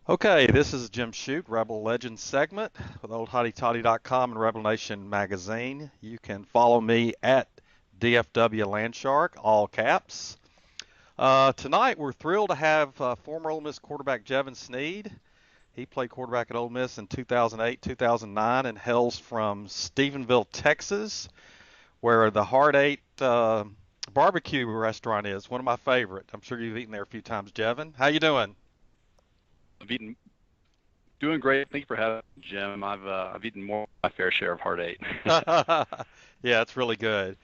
Okay, this is Jim Shute, Rebel Legends segment with oldhottytoddy.com and Rebel Nation magazine. You can follow me at DFW Landshark, all caps. Tonight, we're thrilled to have former Ole Miss quarterback Jevan Snead. He played quarterback at Ole Miss in 2008, 2009, and hails from Stephenville, Texas, where the Heart Eight barbecue restaurant is. One of my favorite. I'm sure you've eaten there a few times, Jevan. How you doing? I've eaten doing great. Thank you for having me, Jim. I've eaten more than my fair share of Heart Eight. Yeah, it's really good.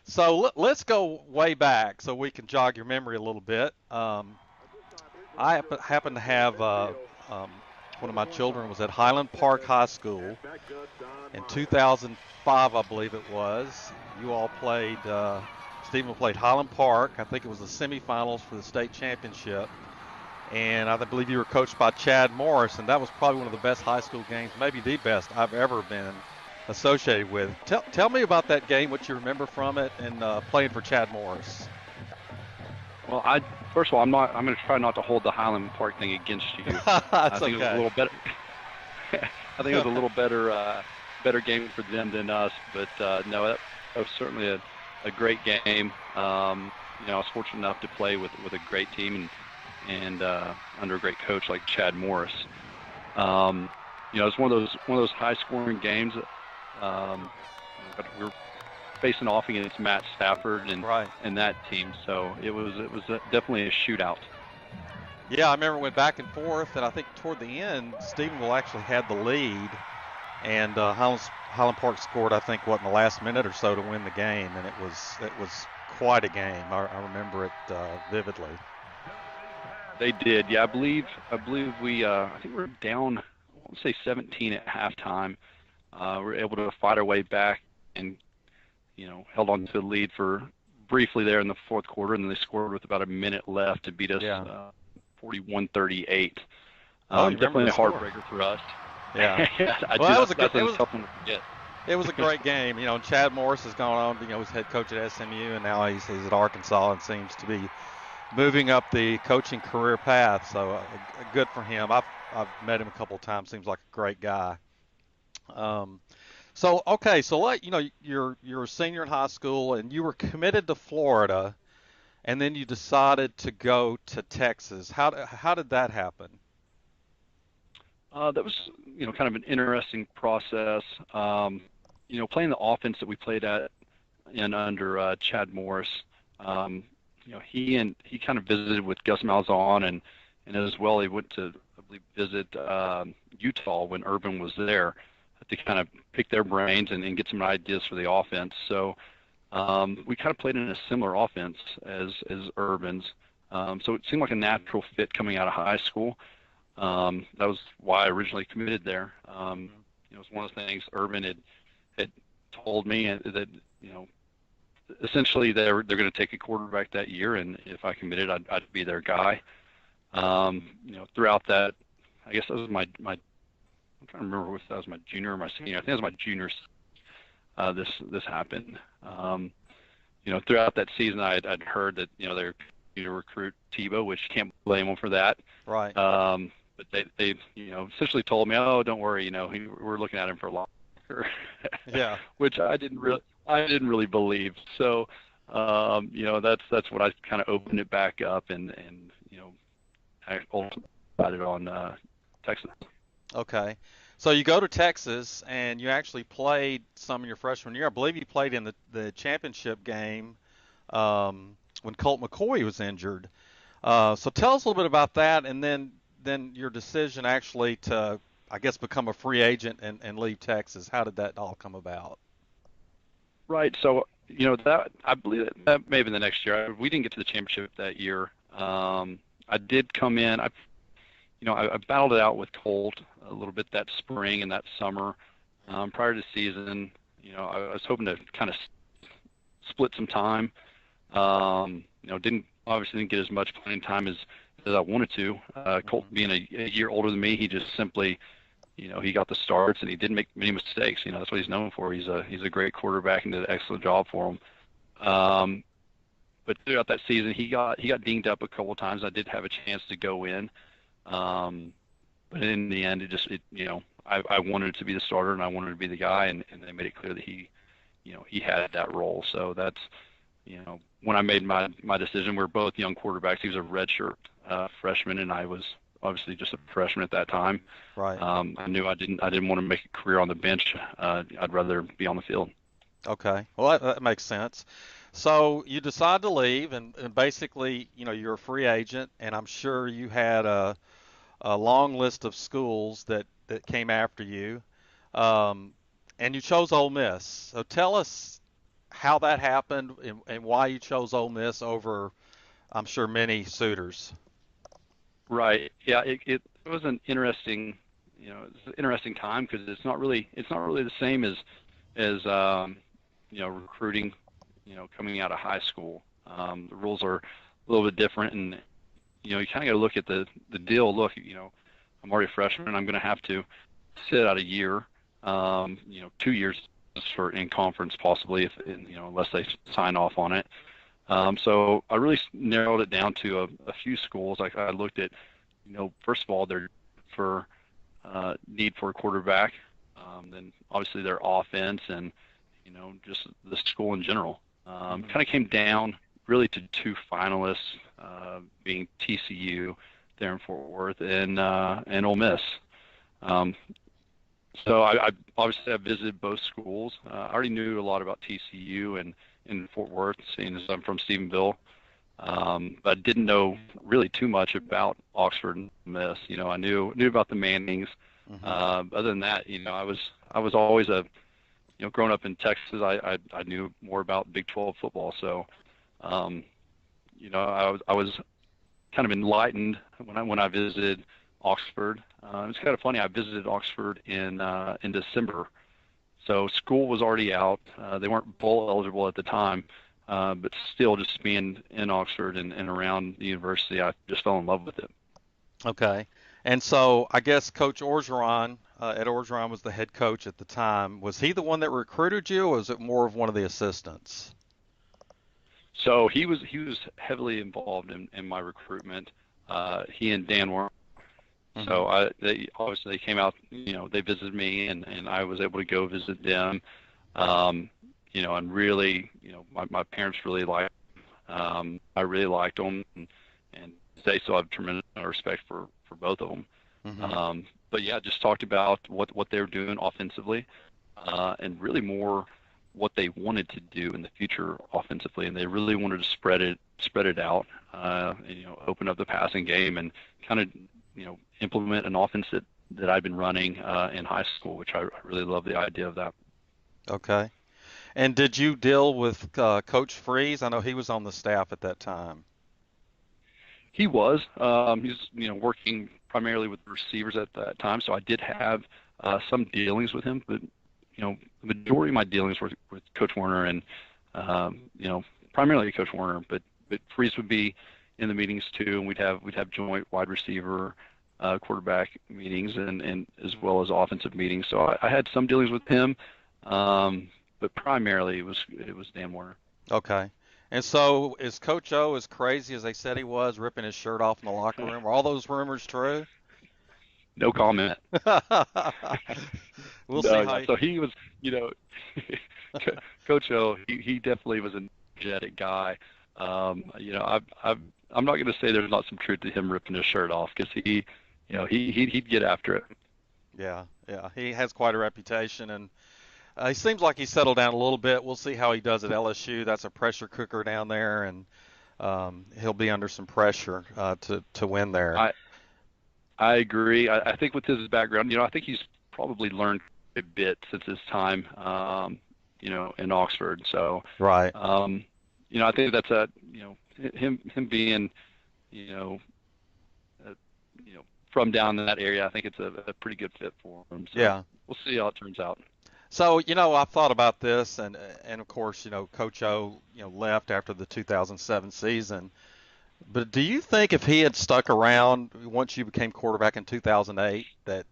So let's go way back so we can jog your memory a little bit. I happen to have one of my children was at Highland Park High School in 2005, I believe it was. You all played, Stephen played Highland Park. I think it was the semifinals for the state championship. And I believe you were coached by Chad Morris, and that was probably one of the best high school games, maybe the best I've ever been associated with. Tell me about that game, what you remember from it, and playing for Chad Morris. Well, I first of all, I'm going to try not to hold the Highland Park thing against you. I That's think it was a okay. little better. I think it was a little better game for them than us. But no, that was certainly a great game. I was fortunate enough to play with a great team and under a great coach like Chad Morris. It's one of those high scoring games. But we were facing off against Matt Stafford Right. and that team, so it was definitely a shootout. Yeah, I remember it went back and forth, and I think toward the end, Stephenville actually had the lead, and Highland Park scored, I think, what in the last minute or so to win the game, and it was quite a game. I remember it vividly. They did, yeah. I believe I think we were down, I want to say 17 at halftime. We were able to fight our way back and held on to the lead for briefly there in the fourth quarter, and then they scored with about a minute left to beat us Yeah. 41-38. Oh, you remember Definitely the a score? heartbreaker for us. Yeah. I Well, do. that was a good. That's a tough one to forget. It was a great game. And Chad Morris has gone on. He's head coach at SMU, and now he's at Arkansas and seems to be moving up the coaching career path. So good for him. I've met him a couple of times. Seems like a great guy. Um, so okay, so you're a senior in high school, and you were committed to Florida, and then you decided to go to Texas. How did that happen? That was, kind of an interesting process. Playing the offense that we played at and under Chad Morris. He kind of visited with Gus Malzahn, and as well he went to, I believe, visit Utah when Urban was there to kind of pick their brains and get some ideas for the offense. So we kind of played in a similar offense as Urban's. So it seemed like a natural fit coming out of high school. That was why I originally committed there. It was one of the things Urban had told me that essentially they're going to take a quarterback that year, and if I committed, I'd be their guy. Throughout that, I guess that was my I'm trying to remember if that was my junior or my senior. I think it was my junior. This happened. Throughout that season, I'd heard that they're going to recruit Tebow, which can't blame them for that. Right. But they essentially told me, oh, don't worry, we're looking at him for a lot, Yeah. which I didn't really believe. So, that's what I kind of opened it back up and I ultimately decided on Texas. Okay. So you go to Texas and you actually played some in your freshman year. I believe you played in the championship game when Colt McCoy was injured. So tell us a little bit about that, and then your decision actually to, I guess, become a free agent and leave Texas. How did that all come about? Right. So, that I believe that may have been the next year. We didn't get to the championship that year. I did come in. I battled it out with Colt a little bit that spring and that summer. Prior to the season, I was hoping to kind of split some time. Didn't get as much playing time as I wanted to. Colt Hmm. being a year older than me, he just simply, he got the starts and he didn't make many mistakes. That's what he's known for. He's a great quarterback and did an excellent job for him. But throughout that season, he got dinged up a couple of times. I did have a chance to go in. Um, But in the end, I wanted to be the starter and I wanted to be the guy, and they made it clear that he had that role. So that's, when I made my decision, we were both young quarterbacks. He was a redshirt freshman, and I was obviously just a freshman at that time. Right. I knew I didn't want to make a career on the bench. I'd rather be on the field. Okay. Well, that makes sense. So you decide to leave, and basically, you're a free agent, and I'm sure you had a long list of schools that came after you, um, and you chose Ole Miss. So tell us how that happened and why you chose Ole Miss over, I'm sure, many suitors. Right. Yeah. It was an interesting, it's an interesting time because it's not really the same as recruiting, coming out of high school. The rules are a little bit different, and you kind of got to look at the deal. Look, I'm already a freshman. I'm going to have to sit out a year, 2 years for in conference possibly, if unless they sign off on it. So I really narrowed it down to a few schools. Like I looked at, first of all, their for need for a quarterback, then obviously their offense, and just the school in general. Hmm. Kind of came down really to two finalists, being TCU there in Fort Worth and Ole Miss. Um, so I obviously I visited both schools. I already knew a lot about TCU and in Fort Worth, seeing as I'm from Stephenville. But I didn't know really too much about Oxford and Ole Miss. I knew about the Mannings. Hmm. Other than that, I was always growing up in Texas, I knew more about Big 12 football. So, I was kind of enlightened when I visited Oxford. It's kind of funny. I visited Oxford in December, so school was already out. They weren't bowl eligible at the time, but still, just being in Oxford and around the university, I just fell in love with it. Okay. And so I guess Coach Orgeron, Ed Orgeron was the head coach at the time. Was he the one that recruited you, or was it more of one of the assistants? So he was heavily involved in my recruitment. He and Dan were. Hmm. So they obviously they came out, they visited me, and I was able to go visit them. Um, and really, my parents really liked. I really liked them, and they still have tremendous respect for both of them. Hmm. But yeah, just talked about what they were doing offensively, and really more what they wanted to do in the future offensively, and they really wanted to spread it out, open up the passing game, and kind of implement an offense that I've been running in high school, which I really love the idea of that. Okay. And did you deal with Coach Freeze? I know he was on the staff at that time. He was working primarily with receivers at that time, so I did have some dealings with him, but the majority of my dealings were with Coach Warner and primarily Coach Warner, but Freeze would be in the meetings too, and we'd have joint wide receiver, quarterback meetings, and as well as offensive meetings. So I had some dealings with him, but primarily it was Dan Warner. Okay. And so is Coach O as crazy as they said he was, ripping his shirt off in the locker room? Are all those rumors true? No comment. We'll see No, how yeah. So he was, you know, Coach O. He definitely was an energetic guy. I'm not going to say there's not some truth to him ripping his shirt off because he'd get after it. Yeah, yeah. He has quite a reputation, and he seems like he's settled down a little bit. We'll see how he does at LSU. That's a pressure cooker down there, and he'll be under some pressure to win there. I I agree. I think with his background, I think he's probably learned a bit since his time, in Oxford. So, Right. I think that's him being, you know, uh, from down in that area. I think it's a pretty good fit for him. So Yeah. we'll see how it turns out. So, I've thought about this, and of course, Coach O, left after the 2007 season. But do you think if he had stuck around once you became quarterback in 2008, that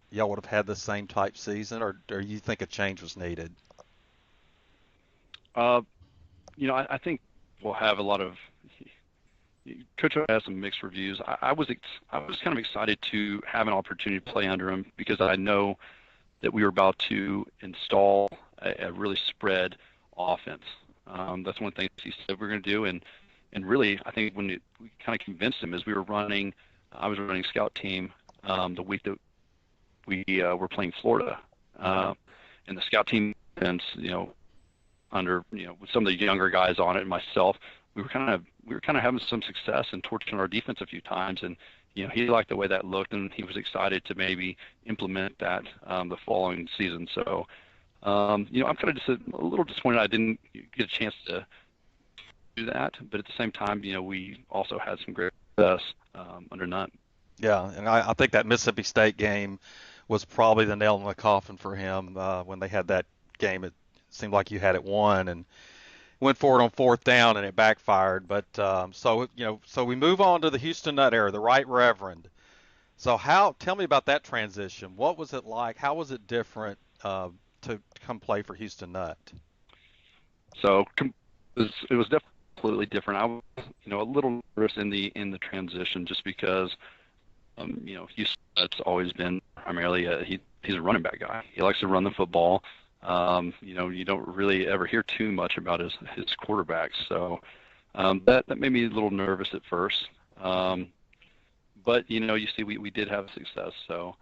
y'all would have had the same type season, or you think a change was needed? Uh, I think we'll have a lot of Coach has some mixed reviews. I was kind of excited to have an opportunity to play under him because I know that we were about to install a really spread offense. That's one thing he said we were going to do, and really I think when we kind of convinced him is I was running scout team the week that we were playing Florida, and the scout team and under with some of the younger guys on it and myself, we were kind of having some success and torching our defense a few times, and he liked the way that looked, and he was excited to maybe implement that the following season. So I'm kind of just a little disappointed I didn't get a chance to do that, but at the same time, we also had some great success under Nutt. Yeah, and I think that Mississippi State game was probably the nail in the coffin for him when they had that game. It seemed like you had it won and went for it on fourth down, and it backfired. But so we move on to the Houston Nutt era, the Right Reverend. So tell me about that transition. What was it like? How was it different to come play for Houston Nutt? So it was definitely different. I was a little nervous in the transition just because Houston Nutt's always been primarily he's a running back guy. He likes to run the football. You don't really ever hear too much about his quarterbacks. So that made me a little nervous at first. But you see, we did have success. So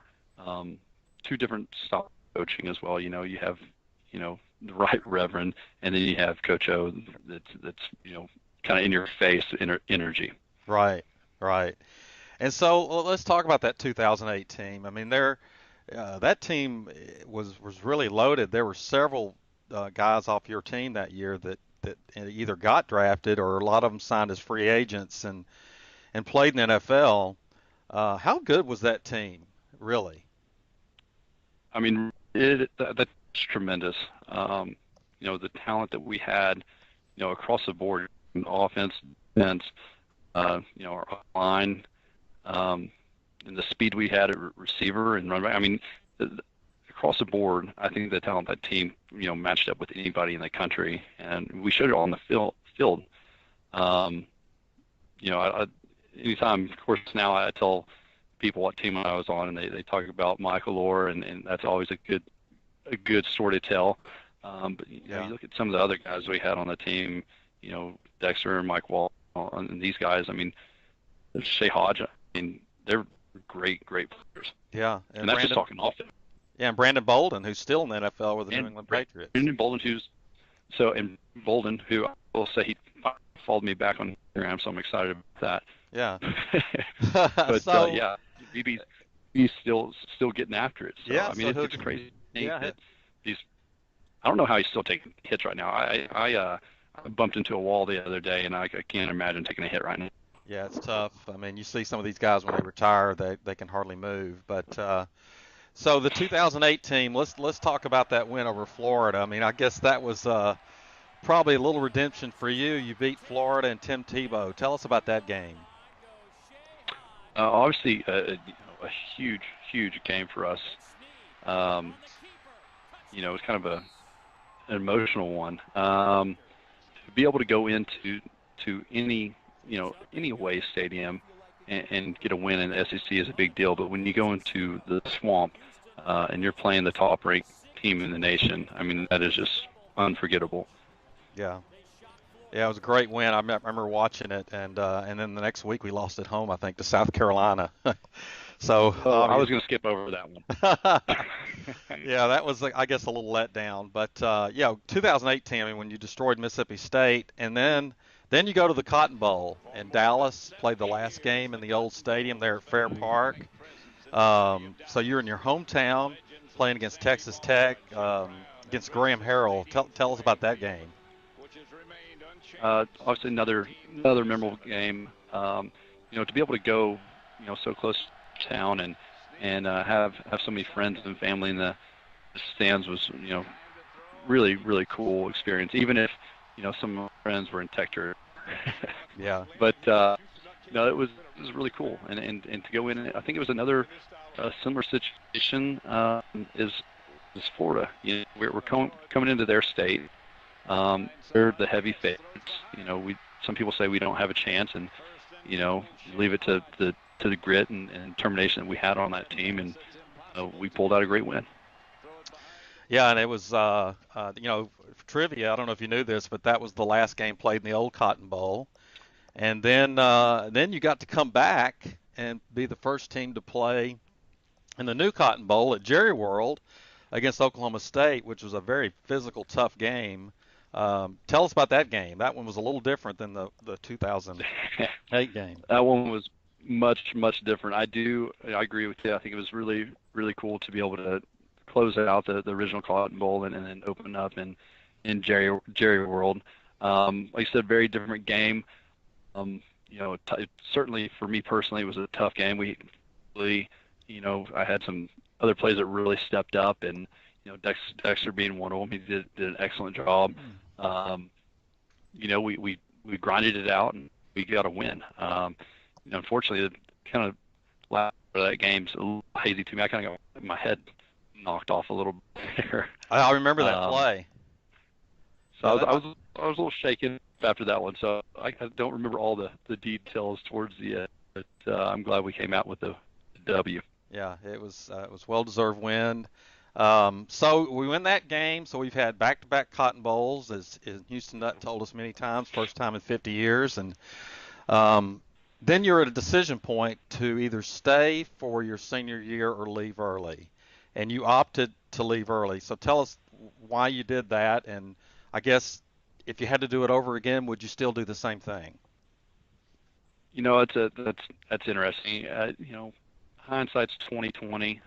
two different style coaching as well. You have the Right Reverend, and then you have Coach O that's kind of in your face energy. Right, right. And so let's talk about that 2008 team. I mean, that team was really loaded. There were several guys off your team that year that either got drafted or a lot of them signed as free agents and played in the NFL. How good was that team, really? I mean, that's tremendous. The talent that we had, across the board, offense, defense, our line, and the speed we had at receiver and run back. I mean, across the board, I think the talent of that team, matched up with anybody in the country, and we showed it all on the field. Anytime, of course, now I tell people what team I was on, and they talk about Michael Orr, and that's always a good story to tell. But you look at some of the other guys we had on the team, Dexter and Mike Wall, and these guys. I mean, Shea Hodge. I mean, they're great players. Yeah, and that's just talking offense. Yeah, and Brandon Bolden, who's still in the NFL with the New England Patriots. Brandon Bolden, who I will say he followed me back on Instagram, so I'm excited about that. Yeah. But BB's still getting after it. So, yeah. I mean, it's crazy. Yeah. I don't know how he's still taking hits right now. I bumped into a wall the other day, and I can't imagine taking a hit right now. Yeah, it's tough. I mean, you see some of these guys when they retire, they can hardly move. But so the 2008 team, let's talk about that win over Florida. I mean, I guess that was probably a little redemption for you. You beat Florida and Tim Tebow. Tell us about that game. Obviously, a huge game for us. It was kind of an emotional one. To be able to go into any away stadium and get a win in the SEC is a big deal. But when you go into the Swamp and you're playing the top-ranked team in the nation, I mean, that is just unforgettable. Yeah. Yeah, it was a great win. I remember watching it, and then the next week we lost at home, I think, to South Carolina. So I was going to skip over that one. Yeah, that was, I guess, a little letdown. But 2018, I mean, when you destroyed Mississippi State, and then you go to the Cotton Bowl, and Dallas played the last game in the old stadium there at Fair Park. So you're in your hometown playing against Texas Tech, against Graham Harrell. Tell us about that game. Obviously, another memorable game. To be able to go, so close to town and have so many friends and family in the stands was, really cool experience. Even if, some of my friends were in Texas. Yeah. But it was really cool. And to go in, I think it was another similar situation is Florida. We're coming into their state. They're the heavy favorites. Some people say we don't have a chance, and leave it to the grit and determination that we had on that team, and we pulled out a great win. Yeah, and it was, trivia. I don't know if you knew this, but that was the last game played in the old Cotton Bowl, and then you got to come back and be the first team to play in the new Cotton Bowl at Jerry World against Oklahoma State, which was a very physical, tough game. Tell us about that game. That one was a little different than the 2008 game. That one was much different. I agree with you. I think it was really, really cool to be able to close out the original Cotton Bowl and then open up in Jerry World. Like I said, very different game. Certainly for me personally, it was a tough game. We really, I had some other players that really stepped up, and Dexter being one of them, he did an excellent job. We grinded it out and we got a win. Unfortunately, the kind of last part of that game's a little hazy to me. I kind of got my head knocked off a little bit there. I remember that play. So I was a little shaken after that one. So I don't remember all the details towards the end, but I'm glad we came out with the W. Yeah, it was well-deserved win. So we win that game. So we've had back-to-back Cotton Bowls, as Houston Nutt told us many times, first time in 50 years. And then you're at a decision point to either stay for your senior year or leave early. And you opted to leave early. So tell us why you did that. And I guess if you had to do it over again, would you still do the same thing? That's interesting. Hindsight's 20/20.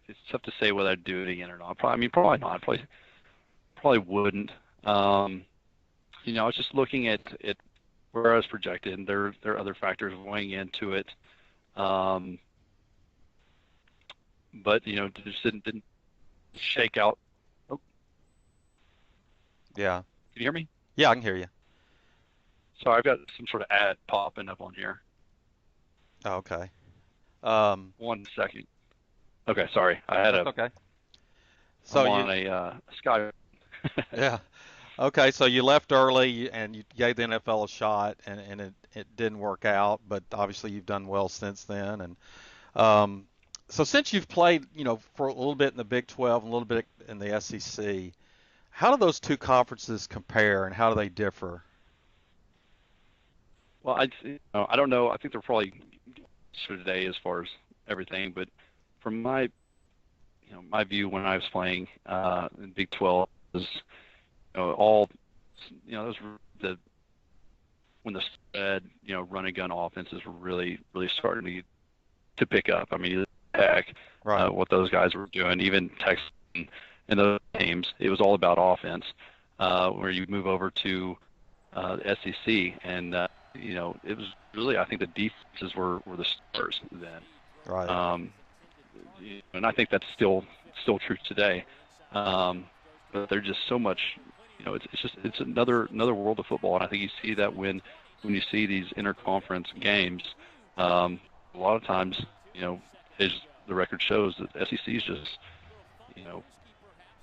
It's tough to say whether I'd do it again or not. Probably not. Probably wouldn't. I was just looking at where I was projected, and there are other factors weighing into it. But just didn't shake out. Oh. Yeah. Can you hear me? Yeah, I can hear you. Sorry, I've got some sort of ad popping up on here. Oh, okay. 1 second. Okay, sorry. I had okay. So I'm on a Sky. Yeah. Okay, so you left early and you gave the NFL a shot, and it didn't work out, but obviously you've done well since then. And so since you've played, for a little bit in the Big 12 and a little bit in the SEC, how do those two conferences compare, and how do they differ? Well, I don't know. I think they're probably for today as far as everything, but from my view when I was playing in Big 12 was all those when the spread run and gun offenses were really starting to pick up. I mean, heck, right. What those guys were doing, even Texas and those teams, it was all about offense. Where you move over to the SEC, and it was really, I think the defenses were the stars then. Right. And I think that's still true today. But they're just so much, it's another world of football, and I think you see that when you see these interconference games, a lot of times, as the record shows, that SEC is just,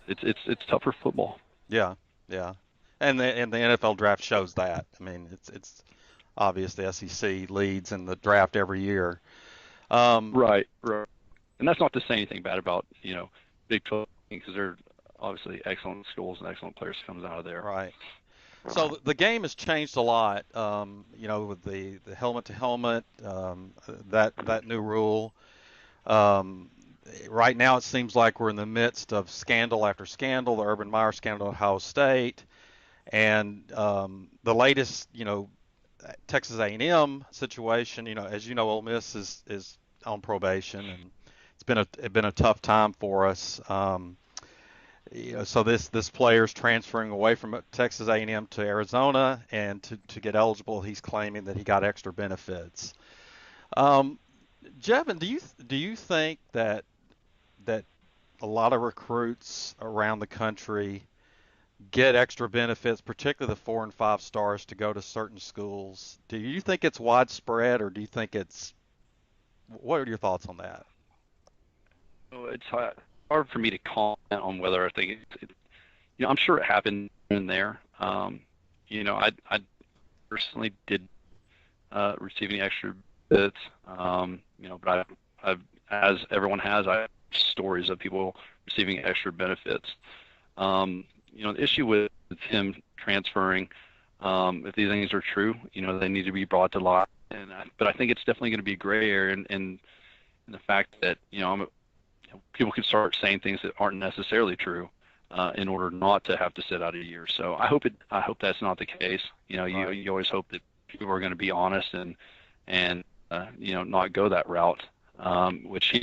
it's tougher football. Yeah, yeah, and the NFL draft shows that. I mean, it's obvious the SEC leads in the draft every year. Right. And that's not to say anything bad about Big 12, because they're obviously excellent schools and excellent players comes out of there. Right. So the game has changed a lot. With the helmet to helmet, that new rule. Right now, it seems like we're in the midst of scandal after scandal. The Urban Meyer scandal at Ohio State, and the latest, Texas A&M situation. As you know, Ole Miss is on probation, and it's been a tough time for us. So this player's transferring away from Texas A&M to Arizona, and to get eligible, he's claiming that he got extra benefits. Jevan, do you think that a lot of recruits around the country get extra benefits, particularly the 4 and 5 stars, to go to certain schools? Do you think it's widespread, or do you think what are your thoughts on that? It's hard for me to comment on whether I think I'm sure it happened in there. I personally did receiving extra bits. But as everyone has, I have stories of people receiving extra benefits. The issue with him transferring, if these things are true, they need to be brought to light. But I think it's definitely going to be a gray area in the fact that people can start saying things that aren't necessarily true in order not to have to sit out a year. So I hope that's not the case. Right. You always hope that people are going to be honest and not go that route. Which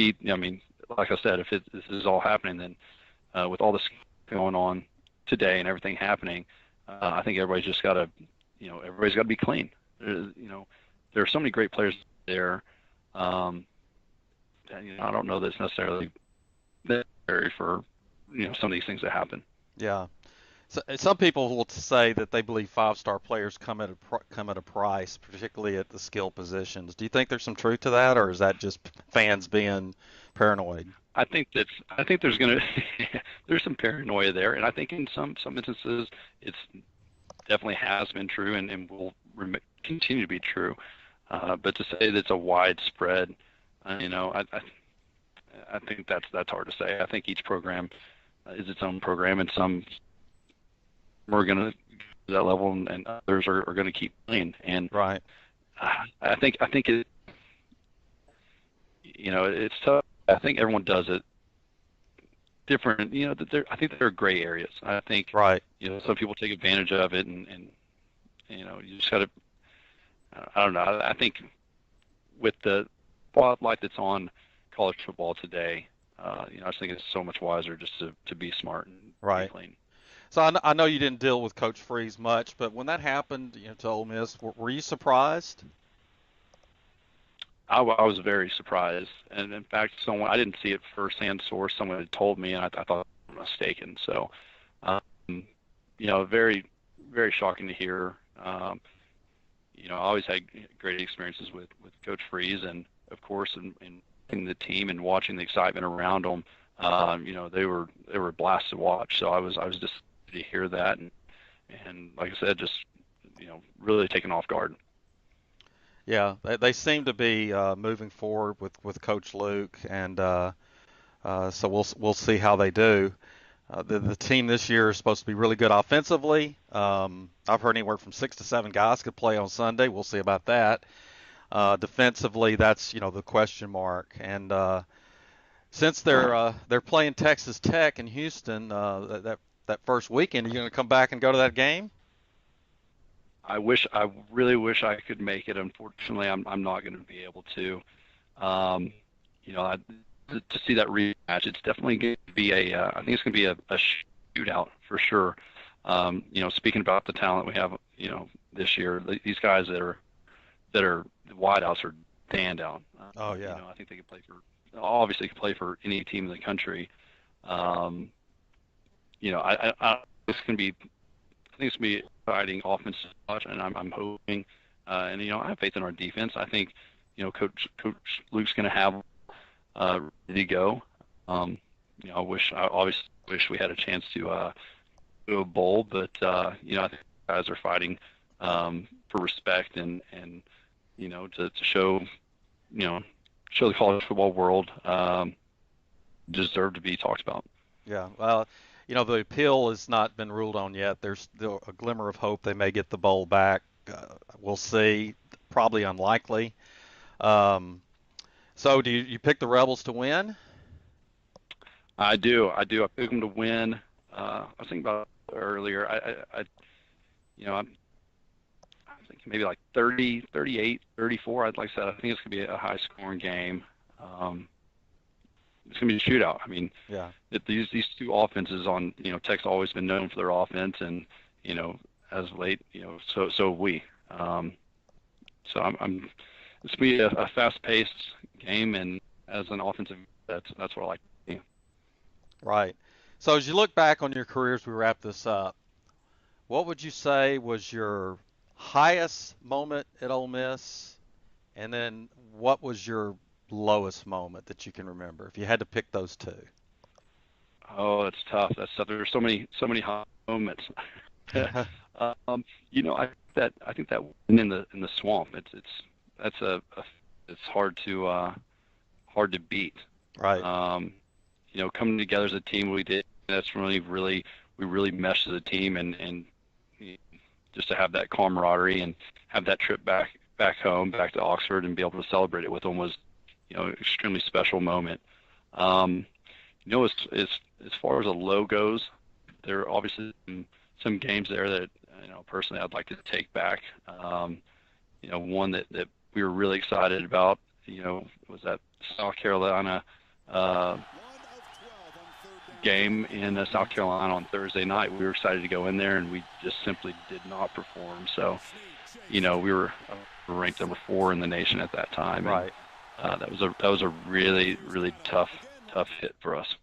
like I said, if this is all happening, then with all this going on today and everything happening, I think everybody's just got to, everybody's got to be clean. There are so many great players there. I don't know that it's necessarily necessary for some of these things that happen. Yeah. So, some people will say that they believe five-star players come at a price, particularly at the skill positions. Do you think there's some truth to that, or is that just fans being paranoid? I think there's gonna there's some paranoia there, and I think in some instances it's definitely has been true and will continue to be true. But to say that it's a widespread, I think that's hard to say. I think each program is its own program, and some are going to that level, and others are going to keep playing. And Right. I think it's tough. I think everyone does it different. I think there are gray areas. I think Right. some people take advantage of it, and you just got to. I don't know. I think with the spotlight that's on college football today, I just think it's so much wiser just to be smart and be Right. clean. So I know you didn't deal with Coach Freeze much, but when that happened, to Ole Miss, were you surprised? I was very surprised, and in fact, someone I didn't see it firsthand source. Someone had told me, and I thought I was mistaken. So, um, very, very shocking to hear. I always had great experiences with Coach Freeze, and of course, in the team and watching the excitement around them. They were a blast to watch. So I was just to hear that, and like I said, just really taken off guard. Yeah, they seem to be moving forward with Coach Luke, and so we'll see how they do. The team this year is supposed to be really good offensively. I've heard anywhere from 6 to 7 guys could play on Sunday. We'll see about that. Defensively, that's the question mark. And since they're playing Texas Tech in Houston that first weekend, are you going to come back and go to that game? I really wish I could make it. Unfortunately, I'm not going to be able to. Um, to see that rematch, it's definitely going to be I think it's going to be a shootout for sure. Speaking about the talent we have, this year, these guys that are the wideouts are standout. Oh yeah. I think they could play obviously could play for any team in the country. Um, it's going to be I think it's going to be exciting offense to watch, and I'm hoping, and I have faith in our defense. I think, Coach Luke's going to have ready to go. I obviously wish we had a chance to do a bowl, but I think guys are fighting for respect and to show show the college football world deserve to be talked about. Yeah. Well, the appeal has not been ruled on yet. There's still a glimmer of hope they may get the bowl back. We'll see. Probably unlikely. Um, so do you pick the Rebels to win? I do. I picked them to win. I was thinking about it earlier. I'm thinking maybe like 30, 38, 34. Like I said, I think it's going to be a high scoring game. It's going to be a shootout. I mean, Yeah. these two offenses on, Tech's always been known for their offense, and as of late, so have we. So I'm it's going to be a fast-paced game, and as an offensive, that's what I like to see. Right. So as you look back on your career as we wrap this up, what would you say was your highest moment at Ole Miss, and then what was your lowest moment that you can remember, if you had to pick those two? Oh, it's tough. That's tough. There's so many high moments. I think that win in the swamp. That's it's hard to beat. Right. Um, coming together as a team, we did. That's we really meshed as a team, and just to have that camaraderie and have that trip back home, back to Oxford, and be able to celebrate it with them was, extremely special moment. Um, as far as a low goes, there are obviously some games there that personally I'd like to take back. One that we were really excited about, was that South Carolina uh, game in South Carolina on Thursday night. We were excited to go in there, and we just simply did not perform. So, we were ranked number 4 in the nation at that time, and Right. that was a really really tough hit for us.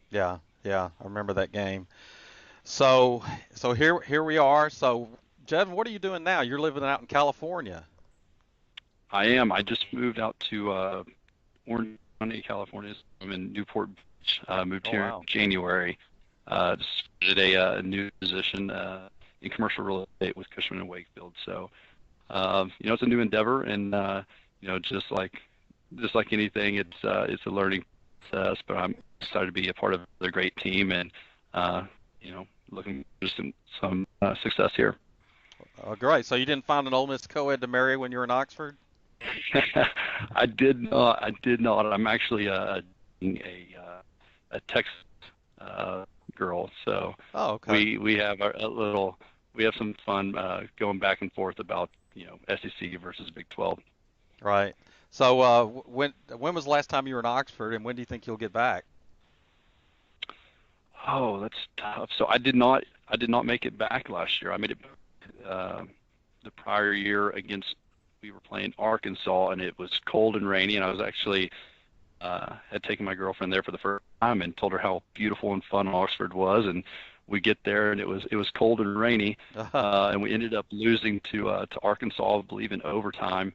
Yeah. Yeah. I remember that game. So here we are. So, Jevan, what are you doing now? You're living out in California. I am. I just moved out to Orange County, California. I'm in Newport Beach. Moved Oh, here in wow. January. Just started a new position in commercial real estate with Cushman and Wakefield. So, it's a new endeavor, and just like anything, it's a learning process. But I'm excited to be a part of a great team, and you know, looking for some success here. Oh, great. So you didn't find an Ole Miss co-ed to marry when you were in Oxford? I did not. I did not. I'm actually a Texas girl, so Oh, okay. we have we have some fun going back and forth about SEC versus Big 12. Right. So when was the last time you were in Oxford, and when do you think you'll get back? Oh, that's tough. So I did not make it back last year. I made it the prior year against we were playing Arkansas, and it was cold and rainy, and I was actually had taken my girlfriend there for the first time and told her how beautiful and fun Oxford was, and we get there and it was cold and rainy, and we ended up losing to Arkansas, I believe, in overtime.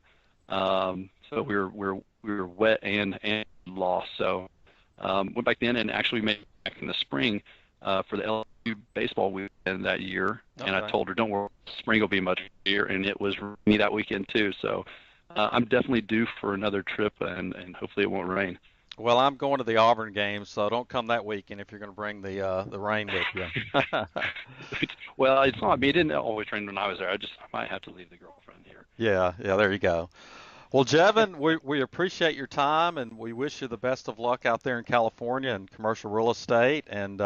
So we were wet and lost. So went back then and actually made it back in the spring for the LSU baseball weekend that year. And I Okay. told her, don't worry, spring will be much easier. And it was rainy that weekend too. So I'm definitely due for another trip, and hopefully it won't rain. Well, I'm going to the Auburn game, so don't come that weekend if you're going to bring the rain with you. Well, it's not. I mean, it didn't always rain when I was there. I might have to leave the girlfriend here. Yeah, yeah, there you go. Well, Jevan, we appreciate your time, and we wish you the best of luck out there in California and commercial real estate. And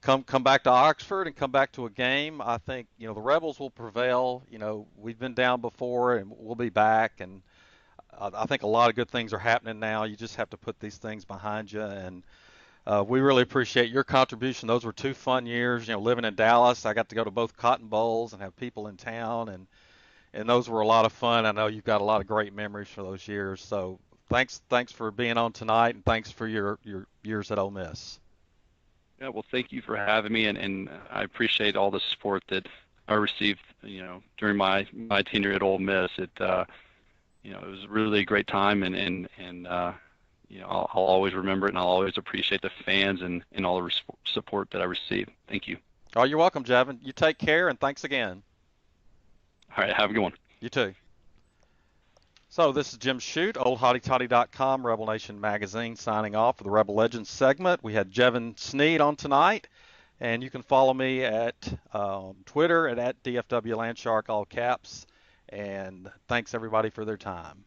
come back to Oxford and come back to a game. I think the Rebels will prevail. We've been down before, and we'll be back. And I think a lot of good things are happening now. You just have to put these things behind you. And we really appreciate your contribution. Those were 2 fun years. Living in Dallas, I got to go to both Cotton Bowls and have people in town, and those were a lot of fun. I know you've got a lot of great memories for those years. So thanks for being on tonight, and thanks for your years at Ole Miss. Yeah, well, thank you for having me, and I appreciate all the support that I received, during my tenure at Ole Miss. It was really a great time, and I'll always remember it, and I'll always appreciate the fans and all the support that I received. Thank you. Oh, you're welcome, Javin. You take care, and thanks again. All right, have a good one. You too. So this is Jim Shute, oldhottytoddy.com, Rebel Nation Magazine, signing off for the Rebel Legends segment. We had Jevan Snead on tonight, and you can follow me at Twitter at DFW Landshark, all caps. And thanks everybody for their time.